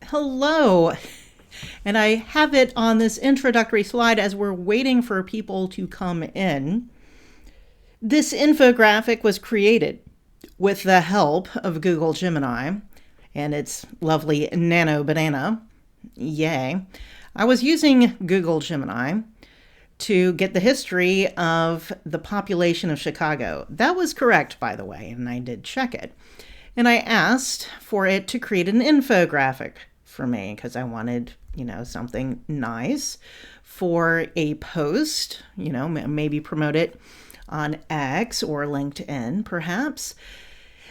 Hello, and I have it on this introductory slide as we're waiting for people to come in. This infographic was created with the help of Google Gemini and its lovely nano banana. Yay. I was using Google Gemini to get the history of the population of Chicago. That was correct, by the way, and I did check it. And I asked for it to create an infographic for me because I wanted, something nice for a post, maybe promote it on X or LinkedIn, perhaps.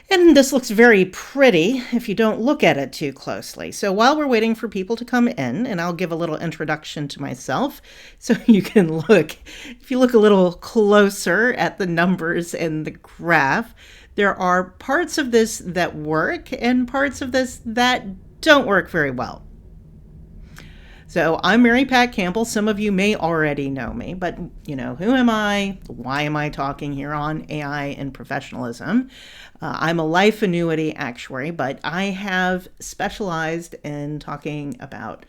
And this looks very pretty if you don't look at it too closely. So while we're waiting for people to come in, and I'll give a little introduction to myself so you can look. If you look a little closer at the numbers and the graph, there are parts of this that work and parts of this that don't work very well. So I'm Mary Pat Campbell. Some of you may already know me, but who am I? Why am I talking here on AI and professionalism? I'm a life annuity actuary, but I have specialized in talking about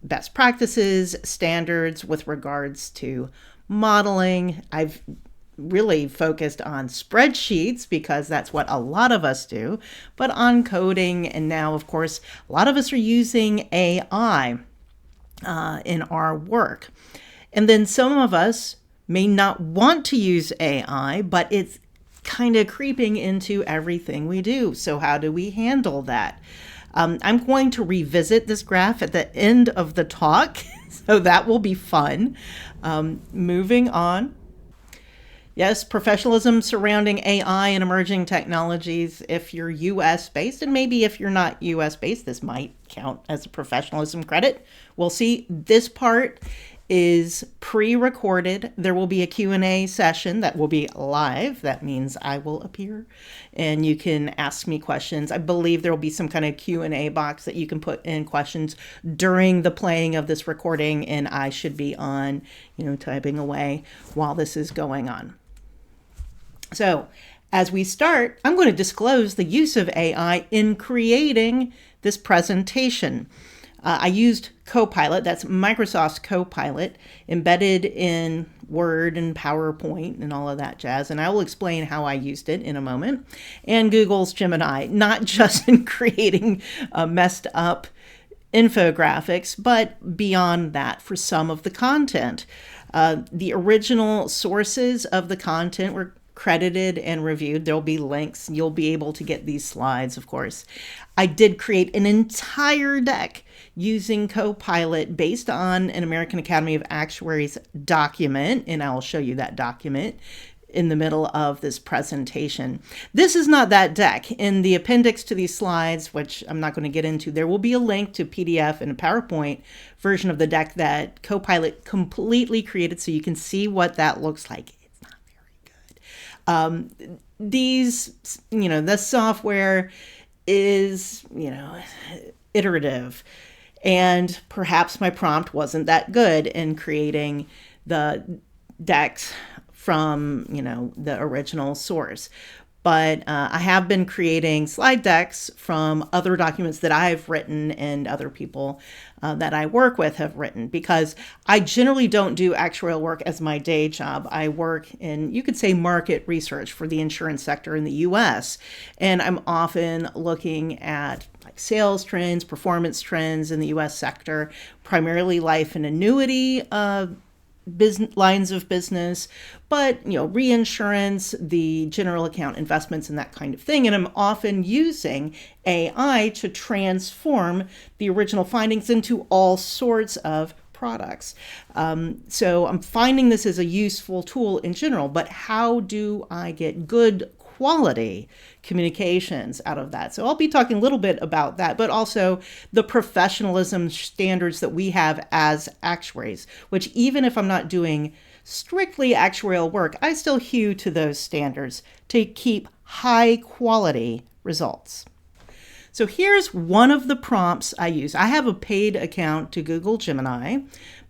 best practices, standards with regards to modeling. I've really focused on spreadsheets because that's what a lot of us do, but on coding. And now, of course, a lot of us are using AI in our work. And then some of us may not want to use AI, but it's kind of creeping into everything we do. So how do we handle that? I'm going to revisit this graph at the end of the talk, so that will be fun. Moving on. Yes, professionalism surrounding AI and emerging technologies. If you're US based, and maybe if you're not US based, this might count as a professionalism credit. We'll see. This part is pre-recorded. There will be a Q&A session that will be live. That means I will appear and you can ask me questions. I believe there will be some kind of Q&A box that you can put in questions during the playing of this recording, and I should be on, typing away while this is going on. So as we start, I'm going to disclose the use of AI in creating this presentation. I used Copilot, that's Microsoft's Copilot, embedded in Word and PowerPoint and all of that jazz. And I will explain how I used it in a moment. And Google's Gemini, not just in creating messed up infographics, but beyond that for some of the content. The original sources of the content were credited and reviewed. There'll be links. You'll be able to get these slides, of course. I did create an entire deck using Copilot based on an American Academy of Actuaries document, and I'll show you that document in the middle of this presentation. This is not that deck. In the appendix to these slides, which I'm not going to get into, there will be a link to PDF and a PowerPoint version of the deck that Copilot completely created so you can see what that looks like. The software is, iterative, and perhaps my prompt wasn't that good in creating the decks from, the original source. But I have been creating slide decks from other documents that I've written and other people that I work with have written, because I generally don't do actuarial work as my day job. I work in, you could say, market research for the insurance sector in the US. And I'm often looking at sales trends, performance trends in the US sector, primarily life and annuity business lines of business, but reinsurance, the general account investments, and that kind of thing. And I'm often using AI to transform the original findings into all sorts of products. So I'm finding this as a useful tool in general, but how do I get good quality communications out of that? So I'll be talking a little bit about that, but also the professionalism standards that we have as actuaries, which even if I'm not doing strictly actuarial work, I still hew to those standards to keep high quality results. So here's one of the prompts I use. I have a paid account to Google Gemini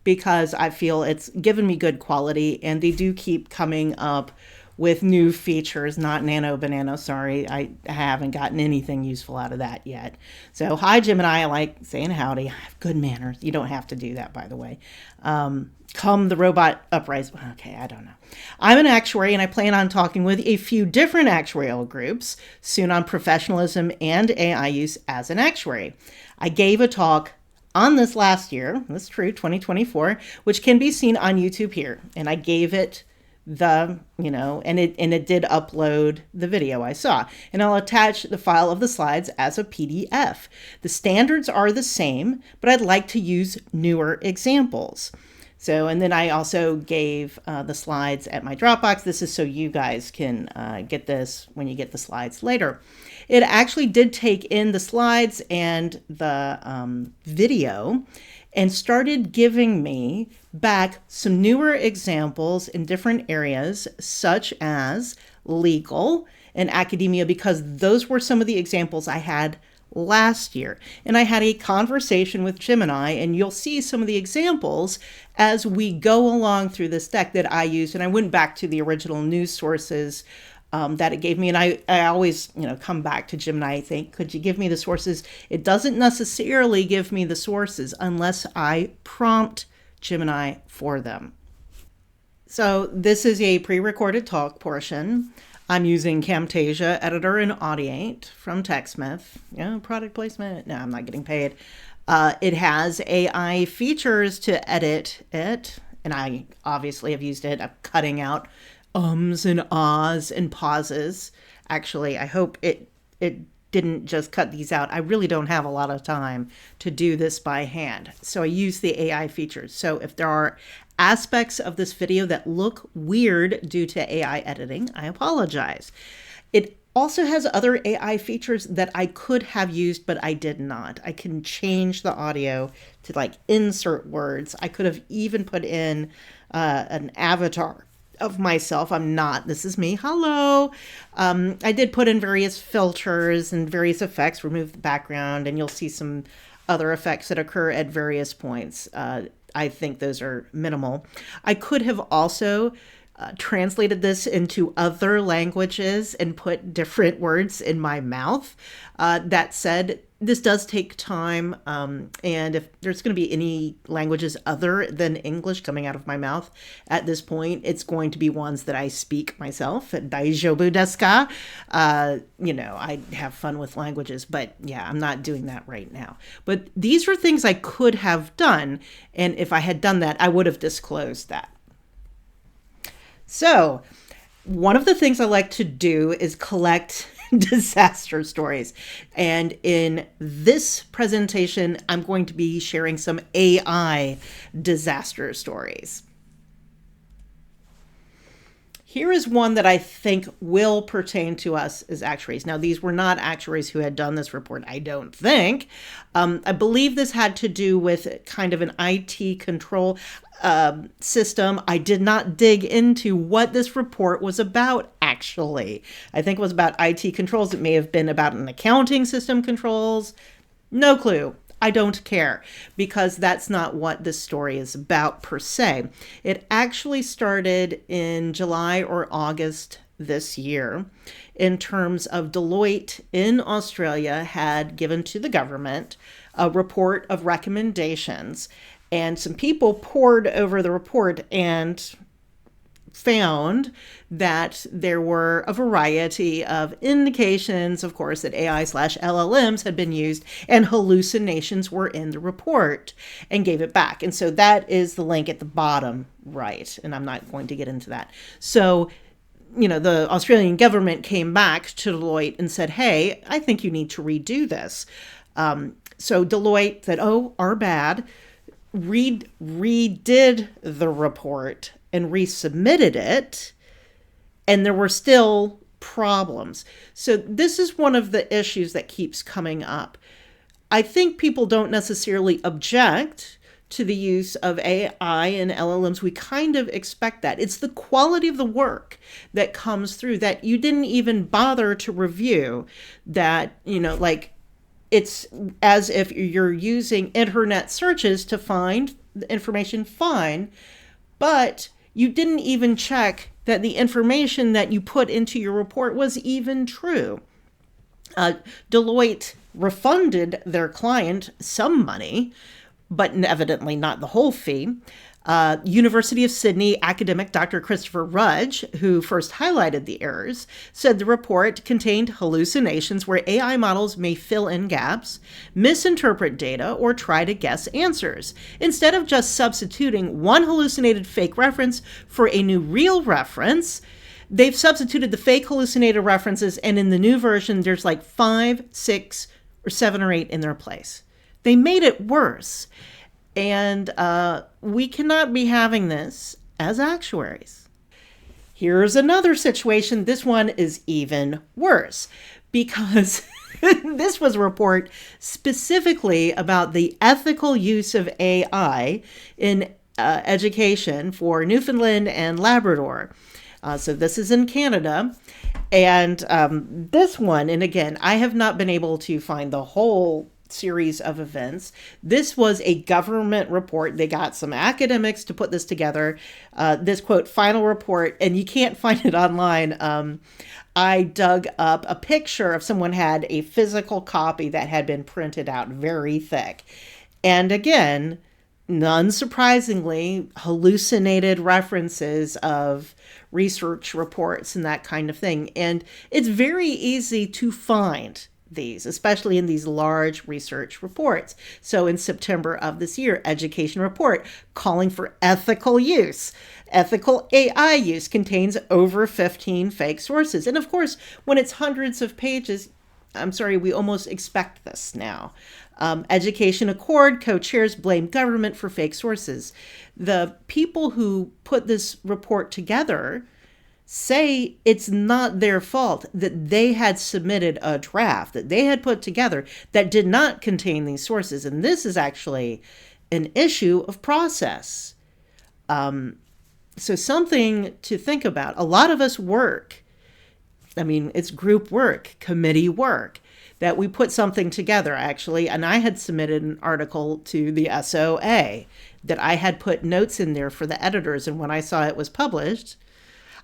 because I feel it's given me good quality, and they do keep coming up with new features, not Nano Banana. Sorry, I haven't gotten anything useful out of that yet. So hi, Gemini. I like saying howdy. I have good manners. You don't have to do that, by the way. Come the robot uprise. Okay, I don't know. I'm an actuary and I plan on talking with a few different actuarial groups soon on professionalism and AI use as an actuary. I gave a talk on this last year, that's true, 2024, which can be seen on YouTube here. And I gave it and it did upload the video I saw. And I'll attach the file of the slides as a PDF. The standards are the same, but I'd like to use newer examples. So, and then I also gave the slides at my Dropbox. This is so you guys can get this when you get the slides later. It actually did take in the slides and the video and started giving me back some newer examples in different areas, such as legal and academia, because those were some of the examples I had last year. And I had a conversation with Gemini, and you'll see some of the examples as we go along through this deck that I used. And I went back to the original news sources that it gave me. And I always, come back to Gemini. I think, could you give me the sources? It doesn't necessarily give me the sources unless I prompt Gemini for them. So this is a pre-recorded talk portion. I'm using Camtasia Editor and Audiate from TechSmith. Product placement. No, I'm not getting paid. It has AI features to edit it, and I obviously have used it. I'm cutting out ums and ahs and pauses. Actually, I hope it didn't just cut these out. I really don't have a lot of time to do this by hand. So I use the AI features. So if there are aspects of this video that look weird due to AI editing, I apologize. It also has other AI features that I could have used, but I did not. I can change the audio to insert words. I could have even put in an avatar of myself. I'm not. This is me. Hello. I did put in various filters and various effects, remove the background, and you'll see some other effects that occur at various points. I think those are minimal. I could have also translated this into other languages and put different words in my mouth. That said, this does take time. And if there's going to be any languages other than English coming out of my mouth at this point, it's going to be ones that I speak myself. Daijoubu desu ka? I have fun with languages, but yeah, I'm not doing that right now. But these are things I could have done. And if I had done that, I would have disclosed that. So one of the things I like to do is collect disaster stories. And in this presentation, I'm going to be sharing some AI disaster stories. Here is one that I think will pertain to us as actuaries. Now, these were not actuaries who had done this report, I don't think. I believe this had to do with kind of an IT control system. I did not dig into what this report was about, actually. I think it was about IT controls. It may have been about an accounting system controls. No clue. I don't care, because that's not what this story is about per se. It actually started in July or August this year, in terms of Deloitte in Australia had given to the government a report of recommendations, and some people pored over the report and found that there were a variety of indications, of course, that AI/LLMs had been used and hallucinations were in the report, and gave it back. And so that is the link at the bottom right, and I'm not going to get into that. So, the Australian government came back to Deloitte and said, hey, I think you need to redo this. So Deloitte said, oh, our bad, redid the report and resubmitted it, and there were still problems. So this is one of the issues that keeps coming up. I think people don't necessarily object to the use of AI and LLMs. We kind of expect that. It's the quality of the work that comes through that you didn't even bother to review, that, it's as if you're using internet searches to find the information, fine, but You didn't even check that the information that you put into your report was even true. Deloitte refunded their client some money, but evidently not the whole fee. University of Sydney academic Dr. Christopher Rudge, who first highlighted the errors, said the report contained hallucinations where AI models may fill in gaps, misinterpret data, or try to guess answers. Instead of just substituting one hallucinated fake reference for a new real reference, they've substituted the fake hallucinated references, and in the new version, there's like 5, 6, or 7 or 8 in their place. They made it worse. And we cannot be having this as actuaries. Here's another situation. This one is even worse because this was a report specifically about the ethical use of AI in education for Newfoundland and Labrador. So this is in Canada. And this one, and again, I have not been able to find the whole series of events. This was a government report. They got some academics to put this together. This quote, final report, and you can't find it online. I dug up a picture of someone had a physical copy that had been printed out very thick. And again, unsurprisingly, hallucinated references of research reports and that kind of thing. And it's very easy to find these, especially in these large research reports. So in September of this year, education report calling for ethical use. Ethical AI use contains over 15 fake sources. And of course, when it's hundreds of pages, I'm sorry, we almost expect this now. Education Accord co-chairs blame government for fake sources. The people who put this report together say it's not their fault, that they had submitted a draft that they had put together that did not contain these sources. And this is actually an issue of process. So something to think about. A lot of us work. I mean, it's group work, committee work, that we put something together, actually. And I had submitted an article to the SOA that I had put notes in there for the editors. And when I saw it was published,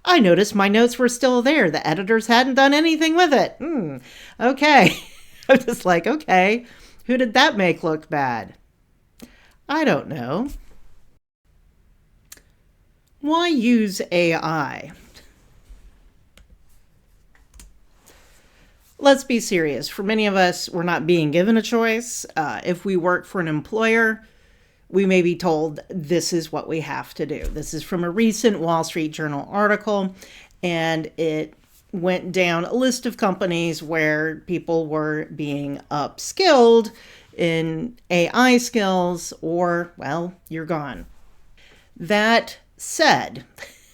I noticed my notes were still there. The editors hadn't done anything with it. Okay. I'm just like, okay, who did that make look bad? I don't know. Why use AI? Let's be serious. For many of us, we're not being given a choice. If we work for an employer, we may be told this is what we have to do. This is from a recent Wall Street Journal article, and it went down a list of companies where people were being upskilled in AI skills, or, well, you're gone. That said,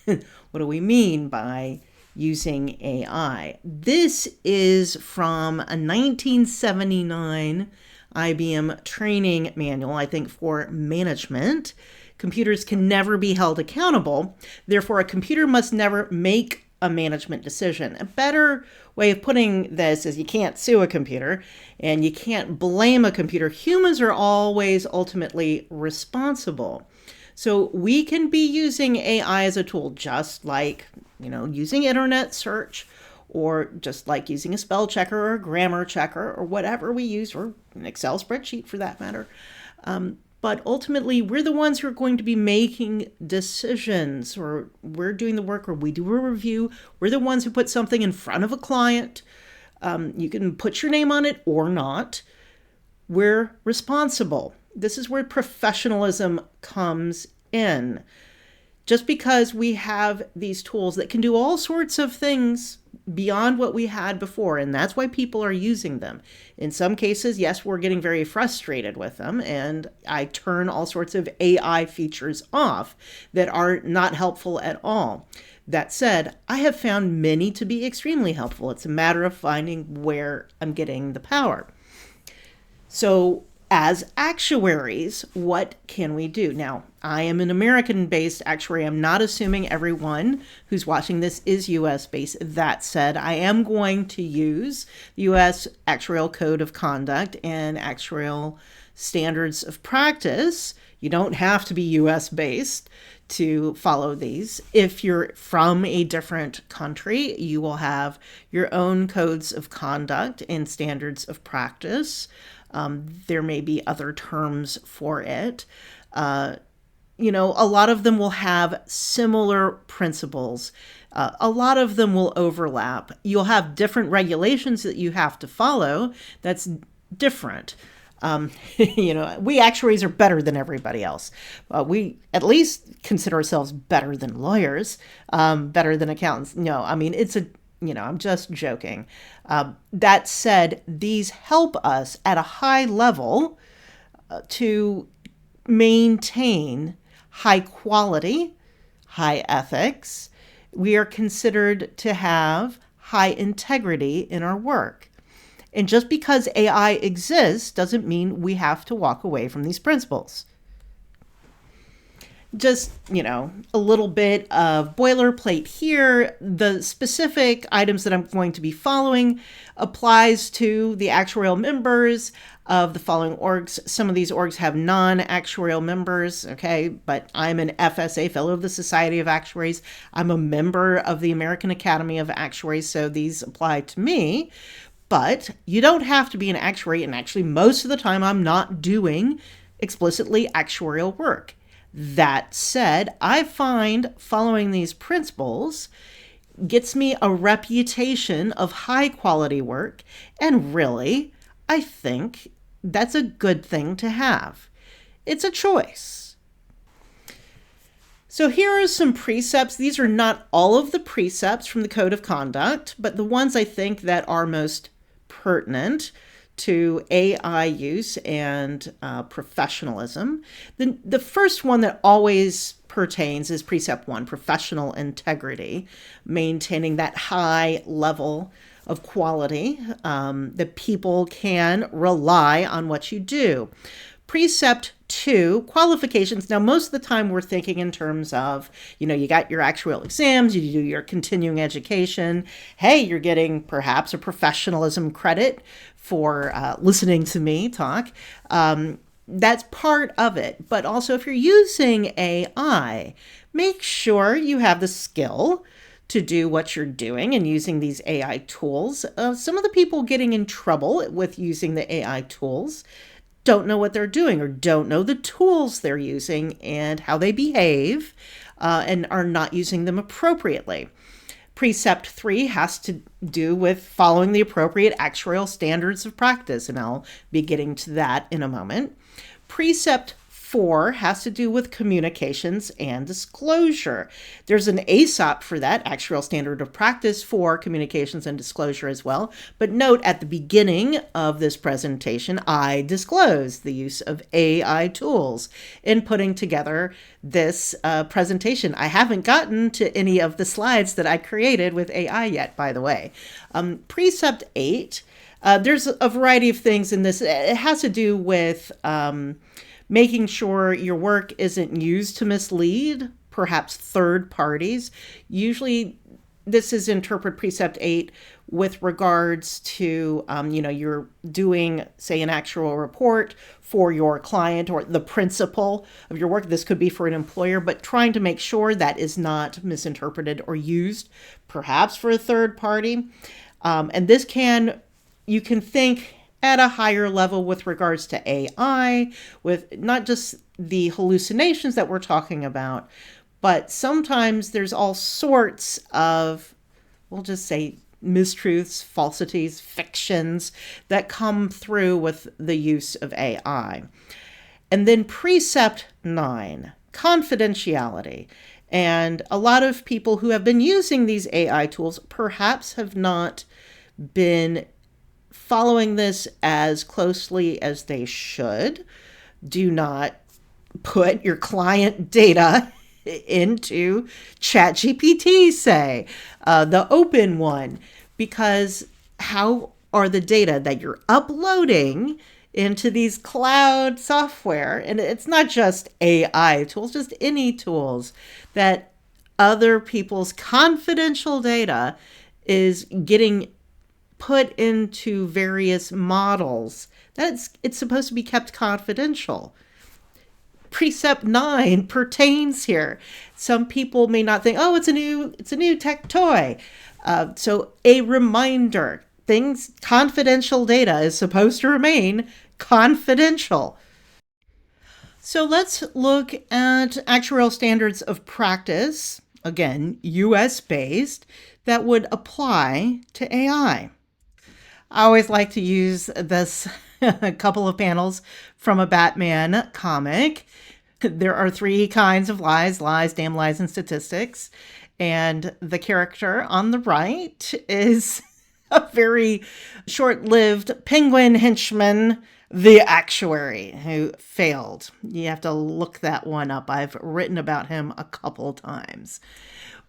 what do we mean by using AI? This is from a 1979 IBM training manual, I think, for management. Computers can never be held accountable. Therefore, a computer must never make a management decision. A better way of putting this is you can't sue a computer and you can't blame a computer. Humans are always ultimately responsible. So we can be using AI as a tool, just like, using internet search, or just like using a spell checker or a grammar checker or whatever we use, or an Excel spreadsheet for that matter. But ultimately, we're the ones who are going to be making decisions, or we're doing the work, or we do a review. We're the ones who put something in front of a client. You can put your name on it or not. We're responsible. This is where professionalism comes in. Just because we have these tools that can do all sorts of things beyond what we had before, and that's why people are using them. In some cases, yes, we're getting very frustrated with them, and I turn all sorts of AI features off that are not helpful at all. That said, I have found many to be extremely helpful. It's a matter of finding where I'm getting the power. So, as actuaries, what can we do? Now, I am an American-based actuary. I'm not assuming everyone who's watching this is U.S.-based. That said, I am going to use the U.S. Actuarial Code of Conduct and actuarial standards of practice. You don't have to be US based to follow these. If you're from a different country, you will have your own codes of conduct and standards of practice. There may be other terms for it. A lot of them will have similar principles. A lot of them will overlap. You'll have different regulations that you have to follow. That's different. We actuaries are better than everybody else. We at least consider ourselves better than lawyers, better than accountants. No, I mean, I'm just joking. That said, these help us at a high level to maintain high quality, high ethics. We are considered to have high integrity in our work. And just because AI exists doesn't mean we have to walk away from these principles. Just, a little bit of boilerplate here. The specific items that I'm going to be following applies to the actuarial members of the following orgs. Some of these orgs have non-actuarial members, okay? But I'm an FSA, Fellow of the Society of Actuaries. I'm a member of the American Academy of Actuaries, so these apply to me. But you don't have to be an actuary, and actually most of the time I'm not doing explicitly actuarial work. That said, I find following these principles gets me a reputation of high quality work, and really, I think that's a good thing to have. It's a choice. So here are some precepts. These are not all of the precepts from the Code of Conduct, but the ones I think that are most pertinent to AI use and professionalism. The first one that always pertains is Precept 1, professional integrity, maintaining that high level of quality that people can rely on what you do. Precept 2, qualifications. Now, most of the time we're thinking in terms of, you got your actuarial exams, you do your continuing education. Hey, you're getting perhaps a professionalism credit for listening to me talk. That's part of it. But also, if you're using AI, make sure you have the skill to do what you're doing and using these AI tools. Some of the people getting in trouble with using the AI tools don't know what they're doing or don't know the tools they're using and how they behave and are not using them appropriately. Precept 3 has to do with following the appropriate actuarial standards of practice, and I'll be getting to that in a moment. Precept 4 has to do with communications and disclosure. There's an ASOP for that, actuarial standard of practice for communications and disclosure as well. But note at the beginning of this presentation, I disclosed the use of AI tools in putting together this presentation. I haven't gotten to any of the slides that I created with AI yet, by the way. Precept 8, there's a variety of things in this. It has to do with making sure your work isn't used to mislead, perhaps third parties. Usually this is interpret Precept 8 with regards to, you're doing, say, an actual report for your client or the principal of your work. This could be for an employer, but trying to make sure that is not misinterpreted or used, perhaps for a third party. And this you can think at a higher level with regards to AI, with not just the hallucinations that we're talking about, but sometimes there's all sorts of, we'll just say, mistruths, falsities, fictions that come through with the use of AI. And then Precept 9, confidentiality. And a lot of people who have been using these AI tools perhaps have not been following this as closely as they should. Do not put your client data into ChatGPT, say, the open one, because how are the data that you're uploading into these cloud software, and it's not just AI tools, just any tools, that other people's confidential data is getting put into various models, it's supposed to be kept confidential. Precept 9 pertains here. Some people may not think, oh, it's a new tech toy. So a reminder, confidential data is supposed to remain confidential. So let's look at actuarial standards of practice, again, US based, that would apply to AI. I always like to use this a couple of panels from a Batman comic. There are 3 kinds of lies, damn lies, and statistics. And the character on the right is a very short-lived penguin henchman, the actuary, who failed. You have to look that one up. I've written about him a couple times.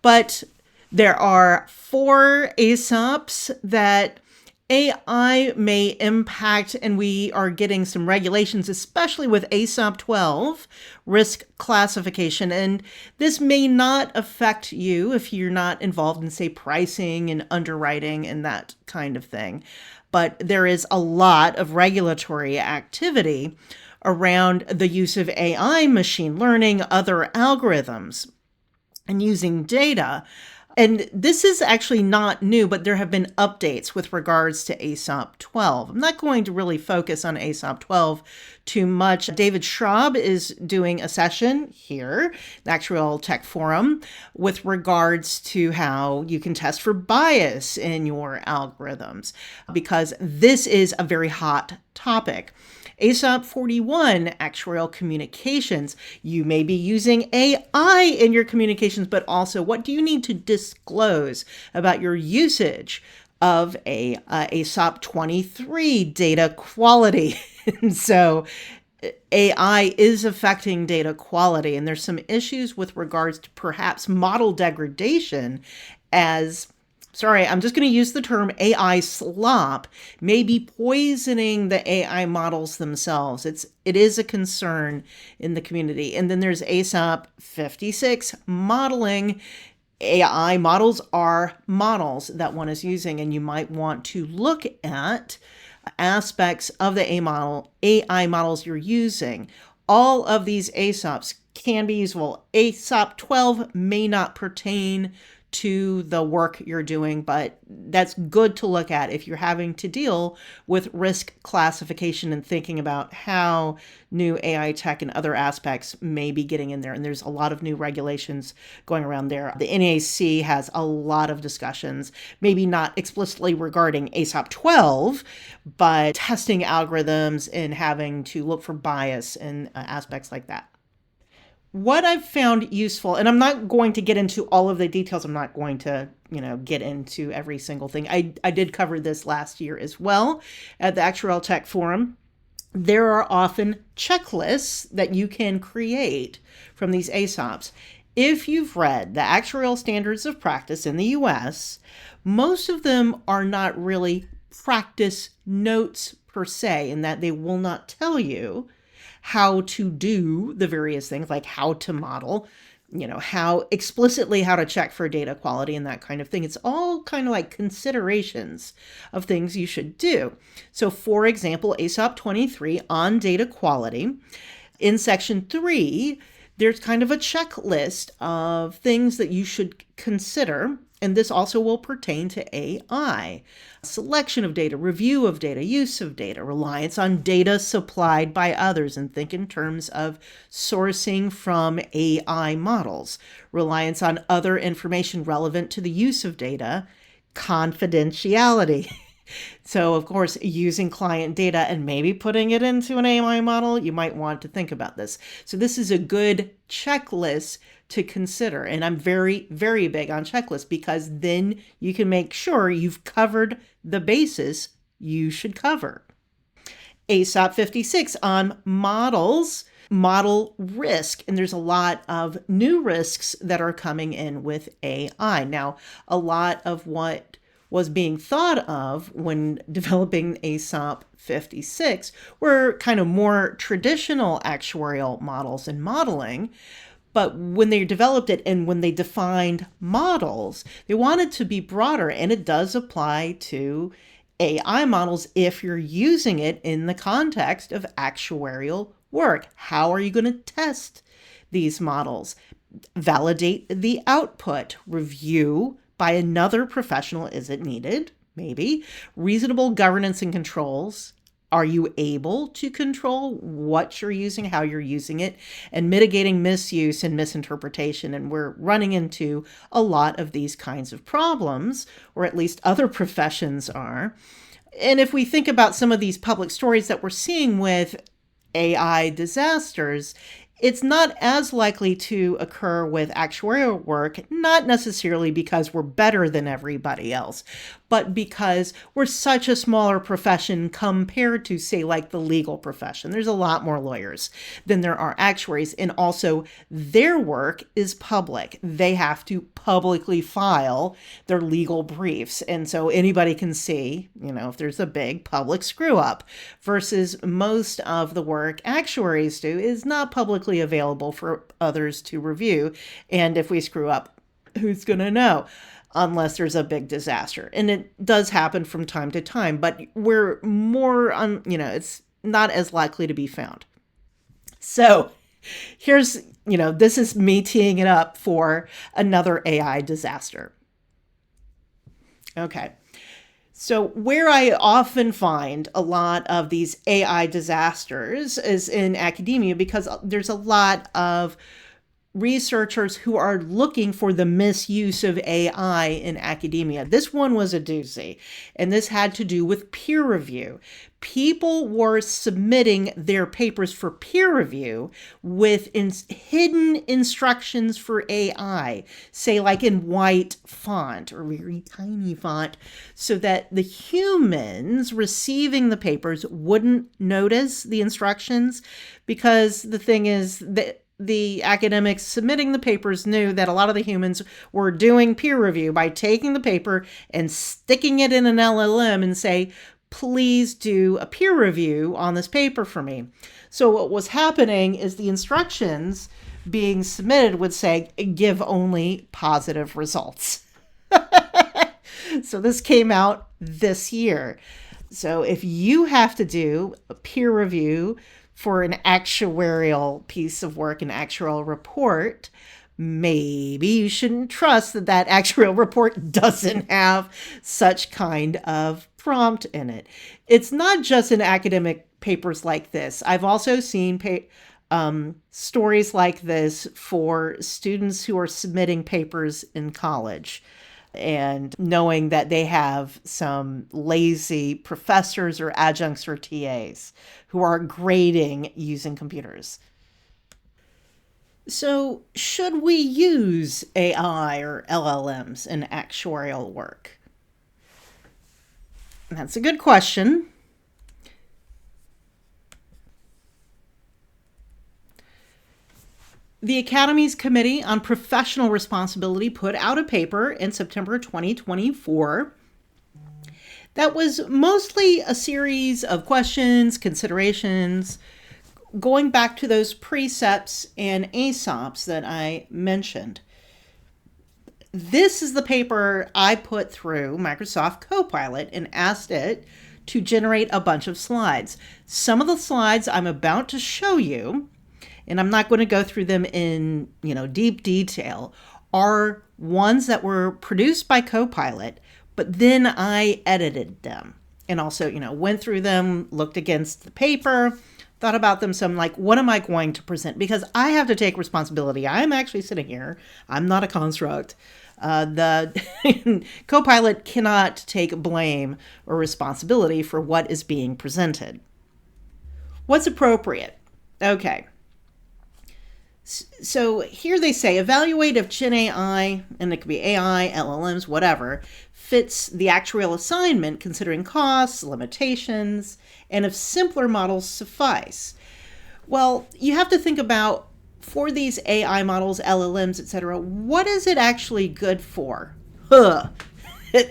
But there are 4 ASOPs that AI may impact, and we are getting some regulations, especially with ASOP 12, risk classification. And this may not affect you if you're not involved in, say, pricing and underwriting and that kind of thing. But there is a lot of regulatory activity around the use of AI, machine learning, other algorithms, and using data. And this is actually not new, but there have been updates with regards to ASOP 12. I'm not going to really focus on ASOP 12 too much. David Schraub is doing a session here, the Actuarial Tech Forum, with regards to how you can test for bias in your algorithms, because this is a very hot topic. ASOP 41, actuarial communications. You may be using AI in your communications, but also what do you need to disclose about your usage of ASOP 23, data quality? And so AI is affecting data quality, and there's some issues with regards to perhaps model degradation as I'm just going to use the term AI slop, may be poisoning the AI models themselves. It is a concern in the community. And then there's ASOP 56, modeling. AI models are models that one is using, and you might want to look at aspects of the AI models you're using. All of these ASOPs can be useful. ASOP 12 may not pertain to the work you're doing, but that's good to look at if you're having to deal with risk classification and thinking about how new AI tech and other aspects may be getting in there. And there's a lot of new regulations going around there. The NAC has a lot of discussions, maybe not explicitly regarding ASOP 12, but testing algorithms and having to look for bias and aspects like that. What I've found useful, and I'm not going to get into all of the details. I'm not going to, get into every single thing. I did cover this last year as well at the Actuarial Tech Forum. There are often checklists that you can create from these ASOPs. If you've read the Actuarial Standards of Practice in the US, most of them are not really practice notes per se, in that they will not tell you how to do the various things, like how to model, how to check for data quality and that kind of thing. It's all kind of like considerations of things you should do. So for example, ASOP 23 on data quality, in section 3, there's kind of a checklist of things that you should consider. And this also will pertain to AI. Selection of data, review of data, use of data, reliance on data supplied by others, and think in terms of sourcing from AI models, reliance on other information relevant to the use of data, confidentiality. So, of course, using client data and maybe putting it into an AI model, you might want to think about this. So this is a good checklist to consider. And I'm very, very big on checklists, because then you can make sure you've covered the basis you should cover. ASOP 56 on models, model risk. And there's a lot of new risks that are coming in with AI. Now, a lot of what was being thought of when developing ASOP 56 were kind of more traditional actuarial models and modeling. But when they developed it and when they defined models, they wanted to be broader, and it does apply to AI models if you're using it in the context of actuarial work. How are you going to test these models? Validate the output. Review by another professional. Is it needed? Maybe. Reasonable governance and controls. Are you able to control what you're using, how you're using it, and mitigating misuse and misinterpretation? And we're running into a lot of these kinds of problems, or at least other professions are. And if we think about some of these public stories that we're seeing with AI disasters, it's not as likely to occur with actuarial work, not necessarily because we're better than everybody else, but because we're such a smaller profession compared to, say, like the legal profession. There's a lot more lawyers than there are actuaries, and also their work is public. They have to publicly file their legal briefs, and so anybody can see, if there's a big public screw up, versus most of the work actuaries do is not publicly available for others to review. And if we screw up, who's going to know? Unless there's a big disaster. And it does happen from time to time, but we're more it's not as likely to be found. So here's, this is me teeing it up for another AI disaster. Okay. So where I often find a lot of these AI disasters is in academia, because there's a lot of researchers who are looking for the misuse of AI in academia. This one was a doozy, and this had to do with peer review. People were submitting their papers for peer review with hidden instructions for AI, say like in white font or very tiny font, so that the humans receiving the papers wouldn't notice the instructions, because the thing is that the academics submitting the papers knew that a lot of the humans were doing peer review by taking the paper and sticking it in an LLM and say, please do a peer review on this paper for me. So what was happening is the instructions being submitted would say, give only positive results. So this came out this year. So if you have to do a peer review for an actuarial piece of work, an actuarial report, maybe you shouldn't trust that that actuarial report doesn't have such kind of prompt in it. It's not just in academic papers like this. I've also seen stories like this for students who are submitting papers in college, and knowing that they have some lazy professors or adjuncts or TAs who are grading using computers. So, should we use AI or LLMs in actuarial work? That's a good question. The Academy's Committee on Professional Responsibility put out a paper in September 2024 that was mostly a series of questions, considerations, going back to those precepts and ASOPs that I mentioned. This is the paper I put through Microsoft Copilot and asked it to generate a bunch of slides. Some of the slides I'm about to show you, and I'm not going to go through them in, deep detail, are ones that were produced by Copilot, but then I edited them and also, went through them, looked against the paper, thought about them some, like, what am I going to present? Because I have to take responsibility. I'm actually sitting here. I'm not a construct. The Copilot cannot take blame or responsibility for what is being presented. What's appropriate? Okay. So here they say, evaluate if Gen AI, and it could be AI, LLMs, whatever, fits the actuarial assignment considering costs, limitations, and if simpler models suffice. Well, you have to think about, for these AI models, LLMs, etc., what is it actually good for?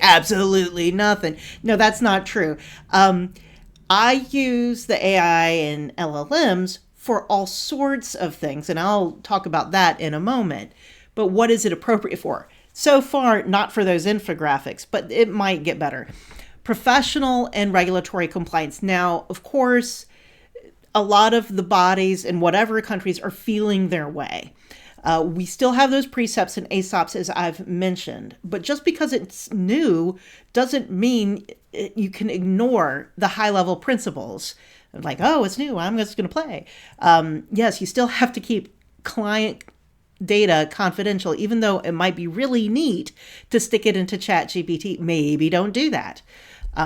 Absolutely nothing. No, that's not true. I use the AI and LLMs for all sorts of things, and I'll talk about that in a moment. But what is it appropriate for? So far, not for those infographics, but it might get better. Professional and regulatory compliance. Now, of course, a lot of the bodies in whatever countries are feeling their way. We still have those precepts and ASOPs, as I've mentioned, but just because it's new doesn't mean you can ignore the high-level principles. Like, oh, it's new, I'm just going to play. Yes, you still have to keep client data confidential, even though it might be really neat to stick it into ChatGPT. Maybe don't do that.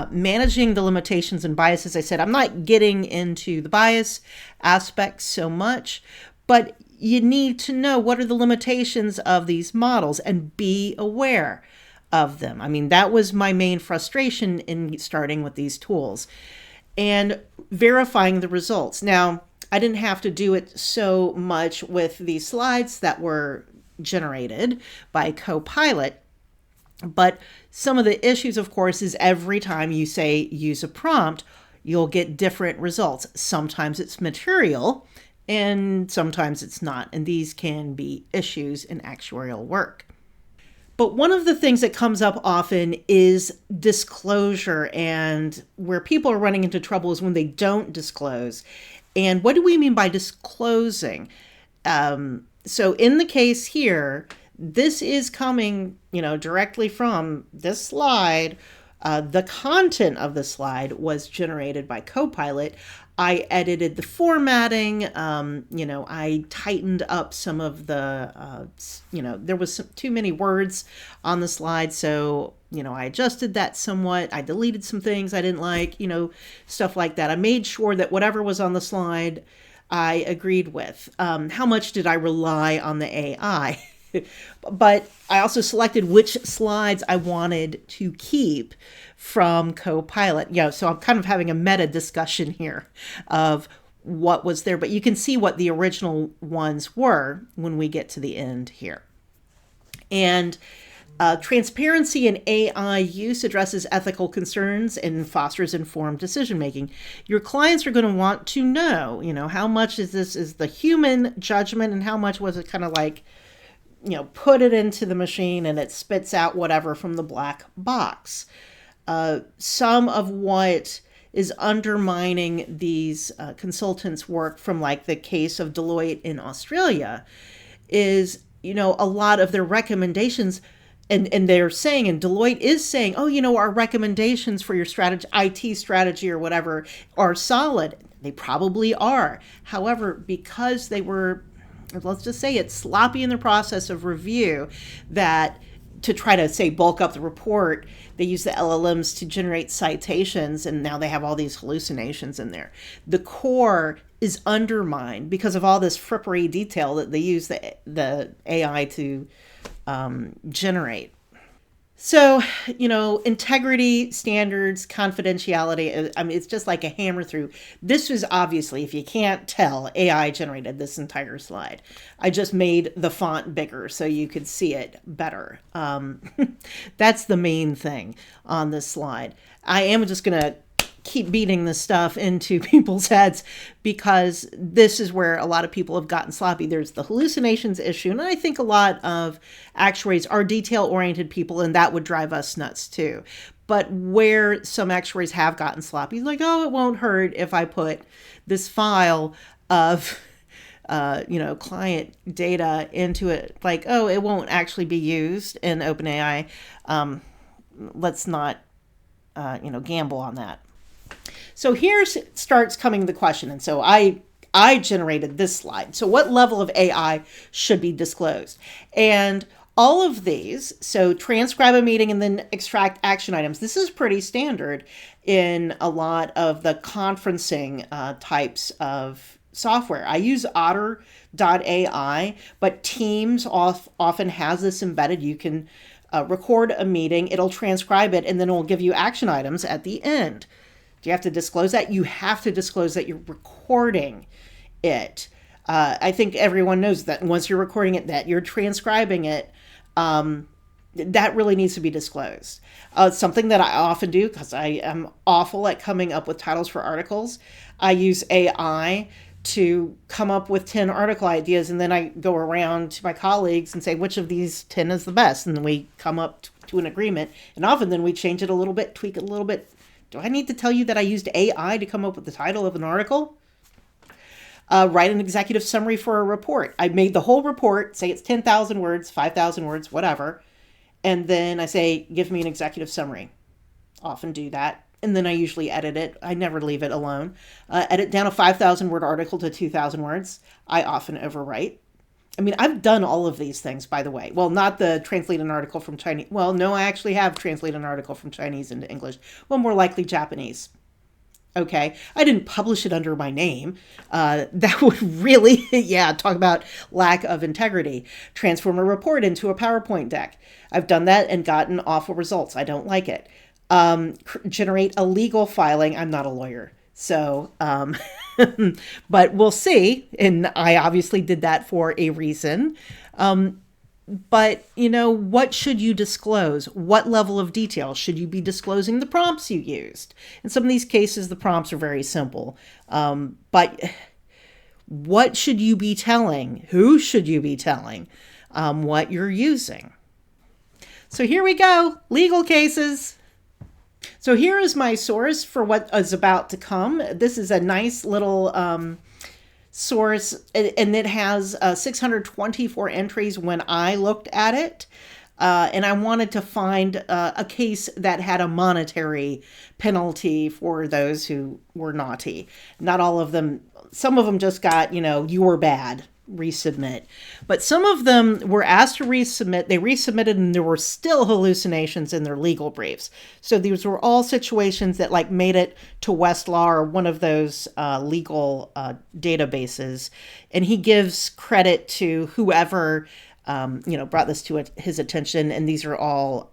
Managing the limitations and biases. I said, I'm not getting into the bias aspect so much, but you need to know what are the limitations of these models and be aware of them. I mean, that was my main frustration in starting with these tools and verifying the results. Now, I didn't have to do it so much with these slides that were generated by Copilot. But some of the issues, of course, is every time you say use a prompt, you'll get different results. Sometimes it's material and sometimes it's not. And these can be issues in actuarial work. But one of the things that comes up often is disclosure, and where people are running into trouble is when they don't disclose. And what do we mean by disclosing? So in the case here, this is coming, directly from this slide. The content of the slide was generated by Copilot. I edited the formatting. I tightened up some of the, there was too many words on the slide. So, I adjusted that somewhat. I deleted some things I didn't like, stuff like that. I made sure that whatever was on the slide, I agreed with. How much did I rely on the AI? But I also selected which slides I wanted to keep from Copilot. So I'm kind of having a meta discussion here of what was there, but you can see what the original ones were when we get to the end here. And transparency in AI use addresses ethical concerns and fosters informed decision-making. Your clients are going to want to know, how much is the human judgment and how much was it kind of like, put it into the machine and it spits out whatever from the black box. Some of what is undermining these consultants' work, from like the case of Deloitte in Australia, is, a lot of their recommendations, and they're saying, and Deloitte is saying, our recommendations for your strategy, IT strategy or whatever, are solid. They probably are. However, because they were, let's just say it's sloppy in the process of review, that to try to say bulk up the report, they use the LLMs to generate citations, and now they have all these hallucinations in there. The core is undermined because of all this frippery detail that they use the AI to generate. So, integrity, standards, confidentiality, it's just like a hammer through. This was obviously, if you can't tell, AI generated this entire slide. I just made the font bigger so you could see it better. That's the main thing on this slide. I am just going to keep beating this stuff into people's heads because this is where a lot of people have gotten sloppy. There's the hallucinations issue, and I think a lot of actuaries are detail-oriented people, and that would drive us nuts too. But where some actuaries have gotten sloppy, like, it won't hurt if I put this file of client data into it, like, it won't actually be used in OpenAI. Let's not, gamble on that. So here starts coming the question. And so I generated this slide. So what level of AI should be disclosed? And all of these, so transcribe a meeting and then extract action items. This is pretty standard in a lot of the conferencing types of software. I use otter.ai, but Teams often has this embedded. You can record a meeting, it'll transcribe it, and then it'll give you action items at the end. Do you have to disclose that? You have to disclose that you're recording it. I think everyone knows that once you're recording it, that you're transcribing it, that really needs to be disclosed. It's something that I often do because I am awful at coming up with titles for articles. I use AI to come up with 10 article ideas, and then I go around to my colleagues and say, which of these 10 is the best? And then we come up to an agreement. And often then we change it a little bit, tweak it a little bit. Do I need to tell you that I used AI to come up with the title of an article? Write an executive summary for a report. I made the whole report, say it's 10,000 words, 5,000 words, whatever. And then I say, give me an executive summary. Often do that. And then I usually edit it. I never leave it alone. Edit down a 5,000 word article to 2,000 words. I often overwrite. I mean, I've done all of these things, by the way. Well, not the translate an article from Chinese. Well, no, I actually have translated an article from Chinese into English. Well, more likely Japanese. Okay. I didn't publish it under my name. That would really, talk about lack of integrity. Transform a report into a PowerPoint deck. I've done that and gotten awful results. I don't like it. Generate a legal filing. I'm not a lawyer. So, but we'll see. And I obviously did that for a reason. But, what should you disclose? What level of detail? Should you be disclosing the prompts you used? In some of these cases, the prompts are very simple. But what should you be telling? Who should you be telling what you're using? So here we go. Legal cases. So here is my source for what is about to come. This is a nice little source, and it has 624 entries when I looked at it. And I wanted to find a case that had a monetary penalty for those who were naughty. Not all of them. Some of them just got, you were bad, resubmit. But some of them were asked to resubmit. They resubmitted and there were still hallucinations in their legal briefs. So these were all situations that made it to Westlaw or one of those legal databases. And he gives credit to whoever brought this to his attention. And these are all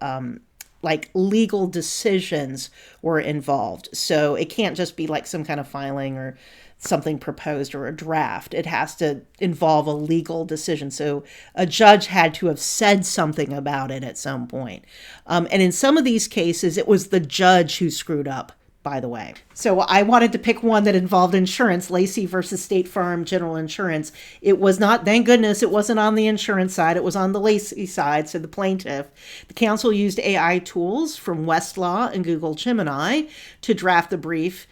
legal decisions were involved. So it can't just be some kind of filing or something proposed or a draft. It has to involve a legal decision. So a judge had to have said something about it at some point. And in some of these cases, it was the judge who screwed up, by the way. So I wanted to pick one that involved insurance, Lacey versus State Farm General Insurance. It was not, thank goodness, it wasn't on the insurance side. It was on the Lacey side, so the plaintiff. The counsel used AI tools from Westlaw and Google Gemini to draft the brief.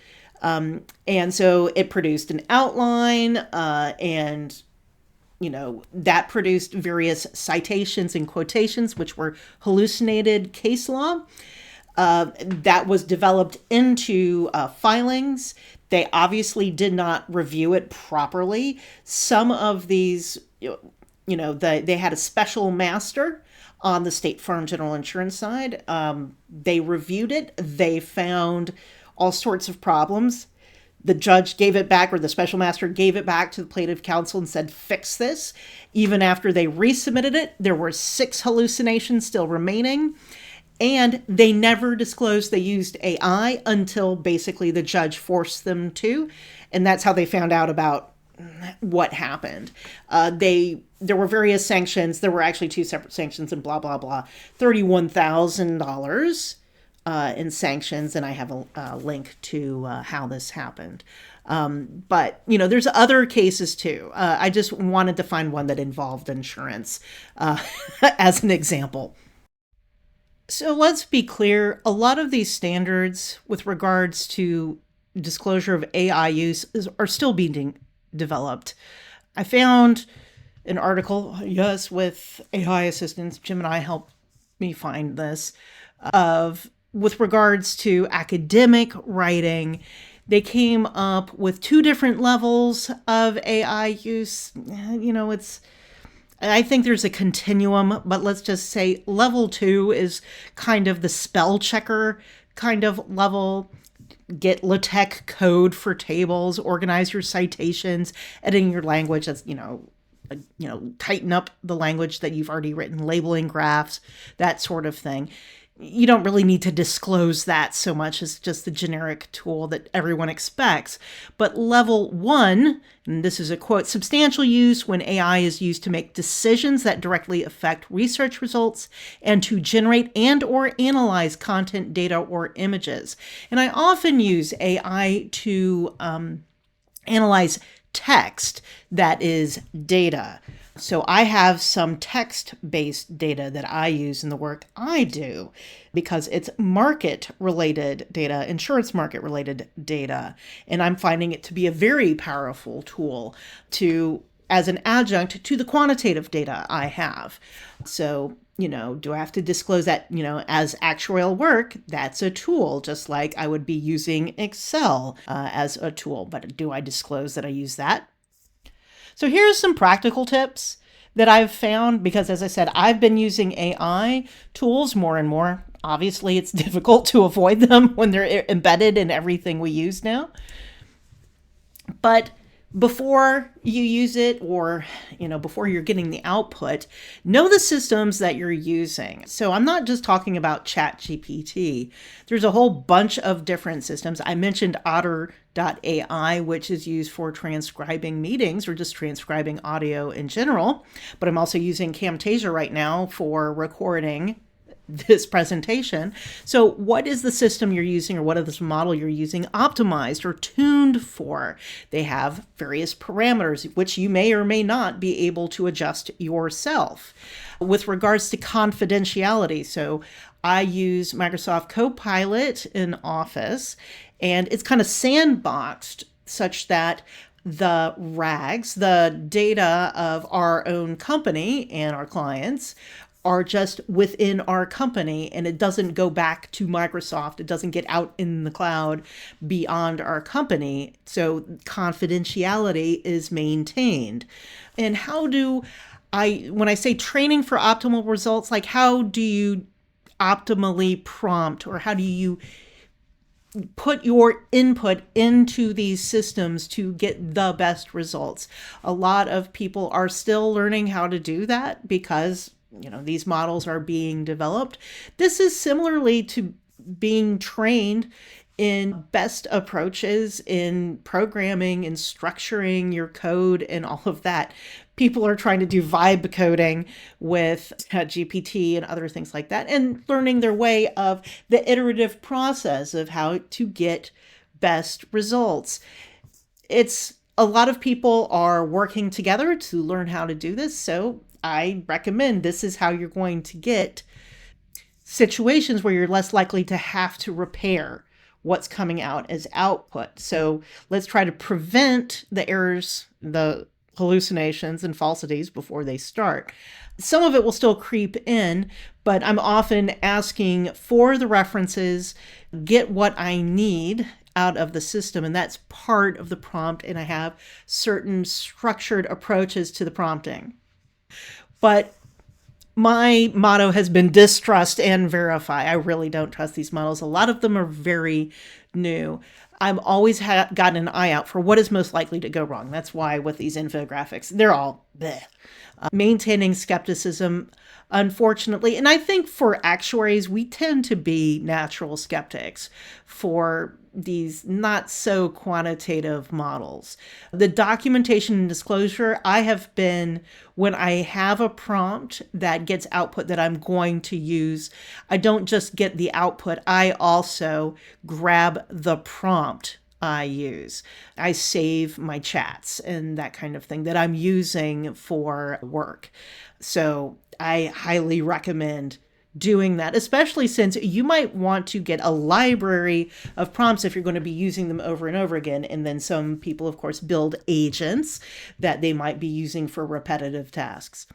And so it produced an outline, and, that produced various citations and quotations, which were hallucinated case law. That was developed into filings. They obviously did not review it properly. Some of these, they had a special master on the State Farm General Insurance side. They reviewed it. They found all sorts of problems. The judge gave it back, or the special master gave it back to the plaintiff counsel and said, fix this. Even after they resubmitted it, there were 6 hallucinations still remaining. And they never disclosed they used AI until basically the judge forced them to. And that's how they found out about what happened. There were various sanctions. There were actually 2 separate sanctions and blah, blah, blah. $31,000 in sanctions. And I have a link to how this happened. But, there's other cases too. I just wanted to find one that involved insurance as an example. So let's be clear, a lot of these standards with regards to disclosure of AI use are still being developed. I found an article, yes, with AI assistance, Gemini helped me find this, with regards to academic writing. They came up with 2 different levels of AI use. I think there's a continuum, but let's just say level 2 is kind of the spell checker kind of level. Get LaTeX code for tables, organize your citations, editing your language. That's, tighten up the language that you've already written, labeling graphs, that sort of thing. You don't really need to disclose that so much as just the generic tool that everyone expects. But level 1, and this is a quote, substantial use when AI is used to make decisions that directly affect research results and to generate and or analyze content, data, or images. And I often use AI to analyze text that is data. So I have some text-based data that I use in the work I do because it's market-related data, insurance market-related data, and I'm finding it to be a very powerful tool to as an adjunct to the quantitative data I have. So, do I have to disclose that, as actuarial work? That's a tool, just like I would be using Excel as a tool. But do I disclose that I use that? So here's some practical tips that I've found because, as I said, I've been using AI tools more and more. Obviously, it's difficult to avoid them when they're embedded in everything we use now. But before you use it or, before you're getting the output, know the systems that you're using. So I'm not just talking about ChatGPT. There's a whole bunch of different systems. I mentioned Otter.ai, which is used for transcribing meetings or just transcribing audio in general. But I'm also using Camtasia right now for recording this presentation. So what is the system you're using or what is this model you're using optimized or tuned for? They have various parameters which you may or may not be able to adjust yourself. With regards to confidentiality, so I use Microsoft Copilot in Office, and it's kind of sandboxed such that the RAGs, the data of our own company and our clients, are just within our company, and it doesn't go back to Microsoft. It doesn't get out in the cloud beyond our company. So confidentiality is maintained. And when I say training for optimal results, like how do you optimally prompt, or how do you put your input into these systems to get the best results? A lot of people are still learning how to do that because these models are being developed. This is similarly to being trained in best approaches in programming and structuring your code and all of that. People are trying to do vibe coding with GPT and other things like that and learning their way of the iterative process of how to get best results. It's a lot of people are working together to learn how to do this. So I recommend this is how you're going to get situations where you're less likely to have to repair what's coming out as output. So let's try to prevent the errors, the hallucinations and falsities before they start. Some of it will still creep in, but I'm often asking for the references, get what I need out of the system, and that's part of the prompt, and I have certain structured approaches to the prompting. But my motto has been distrust and verify. I really don't trust these models. A lot of them are very new. I've always gotten an eye out for what is most likely to go wrong. That's why with these infographics, they're all bleh. Maintaining skepticism, unfortunately. And I think for actuaries, we tend to be natural skeptics for these not so quantitative models. The documentation and disclosure, when I have a prompt that gets output that I'm going to use, I don't just get the output, I also grab the prompt I use. I save my chats and that kind of thing that I'm using for work. So I highly recommend doing that, especially since you might want to get a library of prompts if you're going to be using them over and over again. And then some people, of course, build agents that they might be using for repetitive tasks.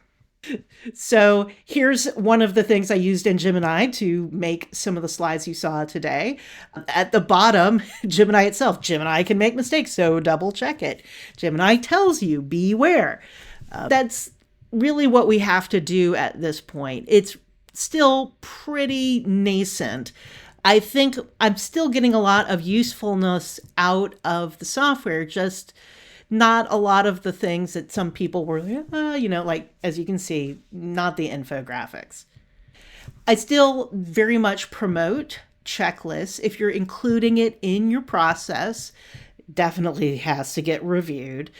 So here's one of the things I used in Gemini to make some of the slides you saw today. At the bottom, Gemini itself. Gemini can make mistakes, so double check it. Gemini tells you, beware. That's really what we have to do at this point. It's still pretty nascent. I think I'm still getting a lot of usefulness out of the software, just not a lot of the things that some people were, like, as you can see, not the infographics. I still very much promote checklists. If you're including it in your process, definitely has to get reviewed.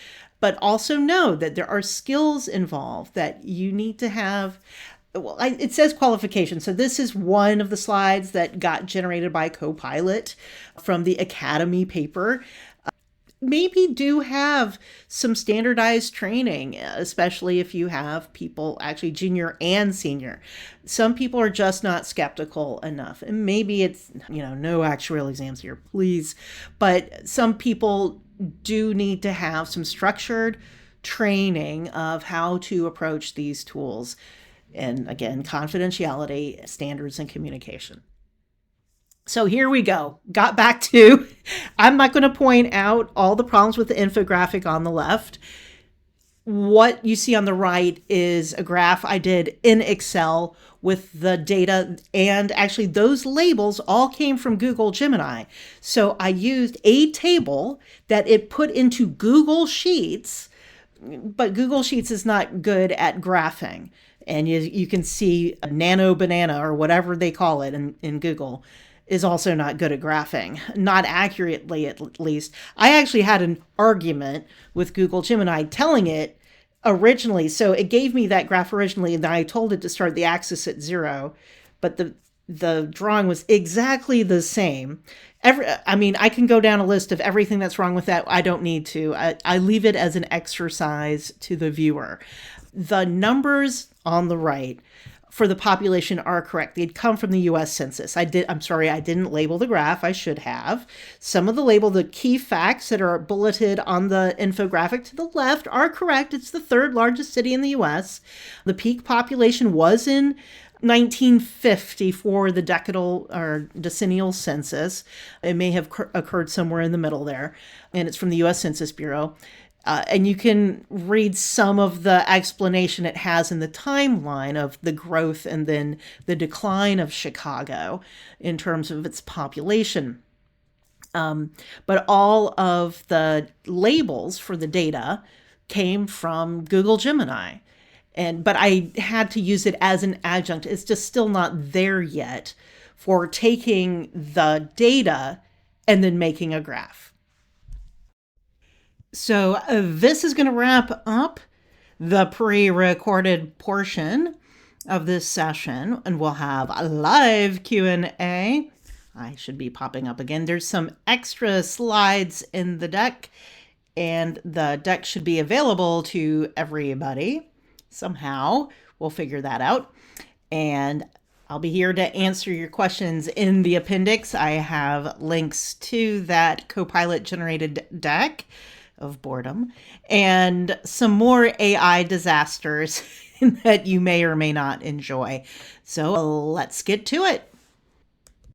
But also know that there are skills involved that you need to have. Well, it says qualification. So this is one of the slides that got generated by Copilot from the Academy paper. maybe do have some standardized training, especially if you have people actually junior and senior. Some people are just not skeptical enough. And maybe it's, no actuarial exams here, please. But some people do need to have some structured training of how to approach these tools. And again, confidentiality, standards, and communication. So here we go. Got back to, I'm not going to point out all the problems with the infographic on the left. What you see on the right is a graph I did in Excel with the data, and actually those labels all came from Google Gemini. So I used a table that it put into Google Sheets, but Google Sheets is not good at graphing. And you can see a nano banana or whatever they call it in Google is also not good at graphing, not accurately at least. I actually had an argument with Google Gemini telling it originally, so it gave me that graph originally, and then I told it to start the axis at 0, but the drawing was exactly the same. I can go down a list of everything that's wrong with that. I don't need to. I leave it as an exercise to the viewer. The numbers on the right for the population are correct. They'd come from the US Census. I'm sorry, I didn't label the graph. I should have. Some of the key facts that are bulleted on the infographic to the left are correct. It's the third largest city in the US. The peak population was in 1950 for the decadal or decennial census. It may have occurred somewhere in the middle there, and it's from the US Census Bureau. And you can read some of the explanation it has in the timeline of the growth and then the decline of Chicago in terms of its population. But all of the labels for the data came from Google Gemini. But I had to use it as an adjunct. It's just still not there yet for taking the data and then making a graph. So this is going to wrap up the pre-recorded portion of this session, and we'll have a live Q&A. I should be popping up again. There's some extra slides in the deck, and the deck should be available to everybody. Somehow we'll figure that out. And I'll be here to answer your questions in the appendix. I have links to that Copilot generated deck of boredom and some more AI disasters that you may or may not enjoy. So let's get to it.